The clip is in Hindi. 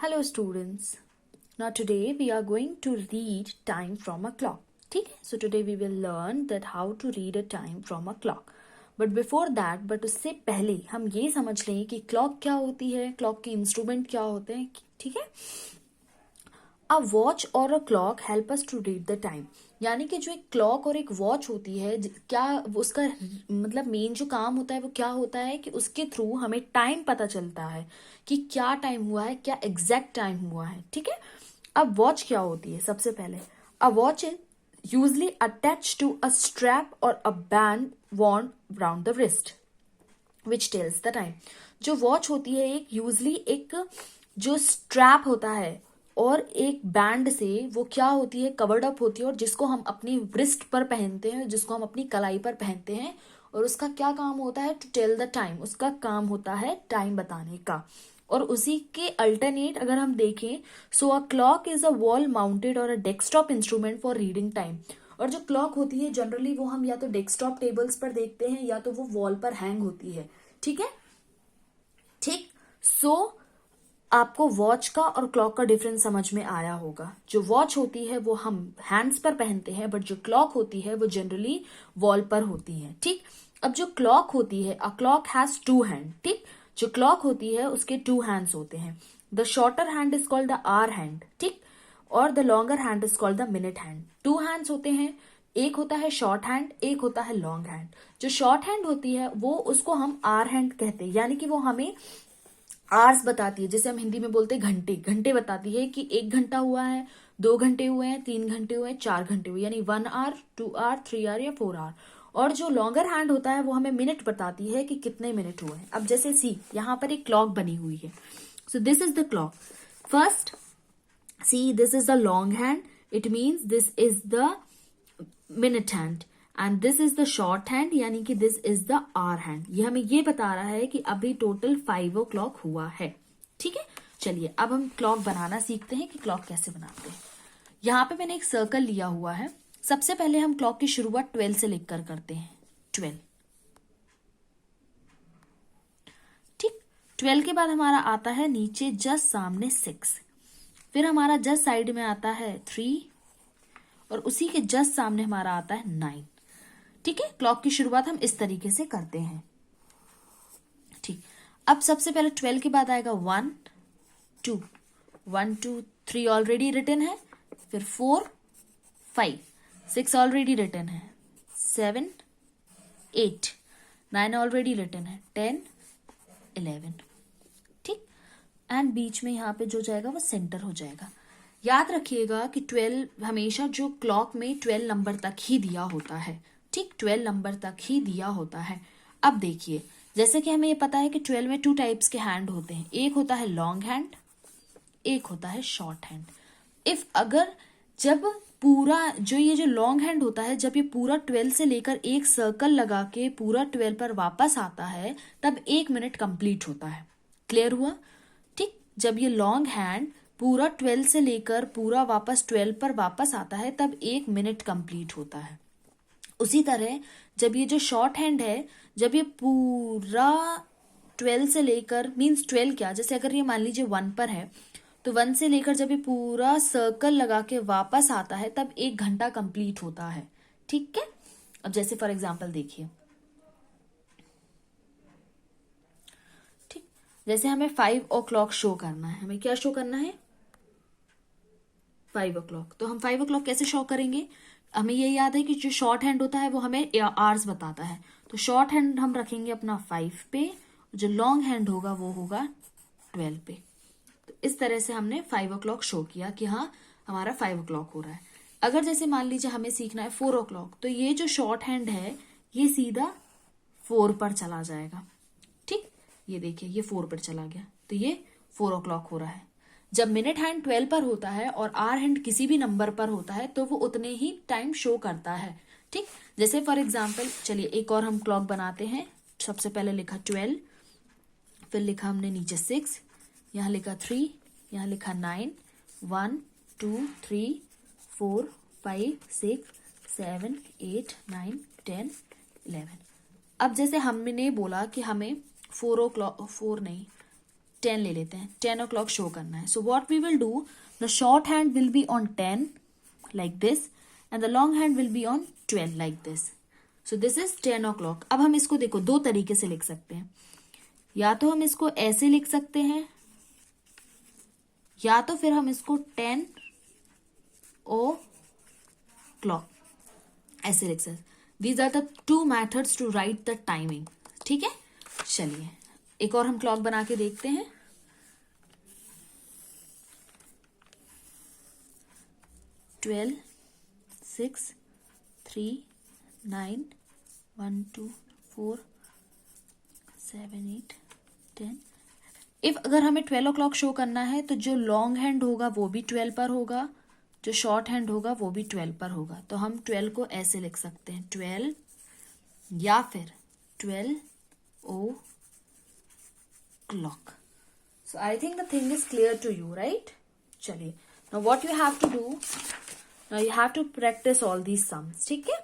Hello students. Now today we are going to read time from a clock. ठीक है? So today we will learn that how to read a time from a clock. But उससे पहले हम ये समझ लें कि क्लॉक क्या होती है, क्लॉक के इंस्ट्रूमेंट क्या होते हैं. ठीक है? अ वॉच और a clock help us to read the time. यानी कि जो एक क्लॉक और एक वॉच होती है, क्या उसका मतलब मेन जो काम होता है वो क्या होता है कि उसके थ्रू हमें टाइम पता चलता है कि क्या टाइम हुआ है, क्या एग्जैक्ट टाइम हुआ है. ठीक है. अब वॉच क्या होती है? सबसे पहले a watch is usually attach to a strap और a band worn round the wrist which tells the time. जो वॉच होती है एक यूजली एक जो स्ट्रैप होता है और एक बैंड से वो क्या होती है, कवर्ड अप होती है, और जिसको हम अपनी रिस्ट पर पहनते हैं, जिसको हम अपनी कलाई पर पहनते हैं, और उसका क्या काम होता है? To tell the time. उसका काम होता है टाइम बताने का. और उसी के अल्टरनेट अगर हम देखें, so a clock is a wall mounted और a desktop instrument for reading time. और जो क्लॉक होती है जनरली वो हम या तो डेस्कटॉप टेबल्स पर देखते हैं या तो वो वॉल पर हैंग होती है. ठीक है. ठीक. सो आपको वॉच का और क्लॉक का डिफरेंस समझ में आया होगा. जो वॉच होती है वो हम हैंड्स पर पहनते हैं, बट जो क्लॉक होती है वो जनरली वॉल पर होती है. ठीक. अब जो क्लॉक होती है, a clock has two hand. ठीक. जो क्लॉक होती है उसके टू हैंड्स होते हैं. The shorter hand is called the hour hand. ठीक. और the longer hand is called the minute hand. Two hands होते हैं. एक होता है शॉर्ट हैंड, एक होता है लॉन्ग हैंड. जो शॉर्ट हैंड होती है वो उसको हम आवर हैंड कहते हैं, यानी कि वो हमें आवर्स बताती है. जैसे हम हिंदी में बोलते हैं घंटे, घंटे बताती है कि 1 घंटा हुआ है, 2 घंटे हुए हैं, 3 घंटे हुए हैं, 4 घंटे हुए, यानी 1 आवर, 2 आवर, 3 आवर या 4 आवर. और जो लॉन्गर हैंड होता है वो हमें मिनट बताती है कि कितने मिनट हुए हैं. अब जैसे सी यहाँ पर एक क्लॉक बनी हुई है. So this is the clock. First see this is the long hand. It means this is the minute hand and this is the short hand, यानी कि this is the hour hand. ये हमें ये बता रहा है कि अभी टोटल 5 o'clock हुआ है. ठीक है. चलिए अब हम क्लॉक बनाना सीखते हैं कि क्लॉक कैसे बनाते हैं. यहाँ पे मैंने एक सर्कल लिया हुआ है. सबसे पहले हम क्लॉक की शुरुआत 12 से लेकर करते हैं. 12. ठीक. 12 के बाद हमारा आता है नीचे जस्ट सामने 6. फिर हमारा जस्ट साइड में आता है 3 और उसी के जस्ट सामने हमारा आता है 9. ठीक है. क्लॉक की शुरुआत हम इस तरीके से करते हैं. ठीक. अब सबसे पहले 12 के बाद आएगा 1 2 1 2 3 ऑलरेडी रिटन है. फिर 4 5 6 ऑलरेडी रिटन है. 7 8 9 ऑलरेडी रिटन है. 10 11. ठीक. एंड बीच में यहाँ पे जो जाएगा वो सेंटर हो जाएगा. याद रखिएगा कि 12 हमेशा जो क्लॉक में 12 नंबर तक ही दिया होता है. ठीक. 12 नंबर तक ही दिया होता है. अब देखिए, जैसे कि हमें ये पता है कि 12 में 2 टाइप्स के हैंड होते हैं. एक होता है लॉन्ग हैंड, एक होता है शॉर्ट हैंड. इफ अगर जब पूरा ये जो लॉन्ग हैंड होता है, जब ये पूरा 12 से लेकर एक सर्कल लगा के पूरा 12 पर वापस आता है तब 1 मिनट कंप्लीट होता है. क्लियर हुआ? ठीक. जब ये लॉन्ग हैंड पूरा 12 से लेकर पूरा वापस 12 पर वापस आता है तब 1 मिनट कंप्लीट होता है. उसी तरह जब ये जो शॉर्ट हैंड है, जब ये पूरा 12 से लेकर मीन्स 12 क्या, जैसे अगर ये मान लीजिए 1 पर है तो 1 से लेकर जब ये पूरा सर्कल लगा के वापस आता है तब 1 घंटा कंप्लीट होता है. ठीक है. अब जैसे फॉर एग्जाम्पल देखिए, ठीक, जैसे हमें 5 o'clock शो करना है. हमें क्या शो करना है? 5 o'clock. तो हम 5 o'clock कैसे शो करेंगे? हमें ये याद है कि जो शॉर्ट हैंड होता है वो हमें आवर्स बताता है. तो शॉर्ट हैंड हम रखेंगे अपना 5 पे, जो लॉन्ग हैंड होगा वो होगा 12 पे. तो इस तरह से हमने 5 o'clock शो किया कि हाँ हमारा 5 o'clock हो रहा है. अगर जैसे मान लीजिए हमें सीखना है 4 o'clock, तो ये जो शॉर्ट हैंड है ये सीधा 4 पर चला जाएगा. ठीक. ये देखिए ये 4 पर चला गया तो ये 4 o'clock हो रहा है. जब मिनट हैंड 12 पर होता है और आवर हैंड किसी भी नंबर पर होता है तो वो उतने ही टाइम शो करता है. ठीक. जैसे फॉर एग्जाम्पल चलिए एक और हम क्लॉक बनाते हैं. सबसे पहले लिखा 12, फिर लिखा हमने नीचे 6, यहाँ लिखा 3, यहाँ लिखा 9, 1 2 3 4 5 6 7 8 9 10 11. अब जैसे हमने बोला कि हमें 4 o'clock, 4 नहीं 10 ले लेते हैं, 10 o'clock शो करना है. So what we will do, the short hand will be on 10 like this and the long hand will be on 12 like this. So this is 10 o'clock. अब हम इसको देखो दो तरीके से लिख सकते हैं, या तो हम इसको ऐसे लिख सकते हैं, या तो फिर हम इसको 10 o'clock ऐसे लिख सकते. These are the two methods to write the timing. ठीक है, चलिए एक और हम क्लॉक बना के देखते हैं. 12, 6, 3, 9, 1, 2, 4, 7, 8, 10. इफ अगर हमें 12 o'clock शो करना है तो जो लॉन्ग हैंड होगा वो भी 12 पर होगा, जो शॉर्ट हैंड होगा वो भी 12 पर होगा. तो हम 12 को ऐसे लिख सकते हैं, 12 या फिर 12 o'clock. So I think the thing is clear to you, right? चलिए, now what you have to do, now you have to practice all these sums. ठीक है.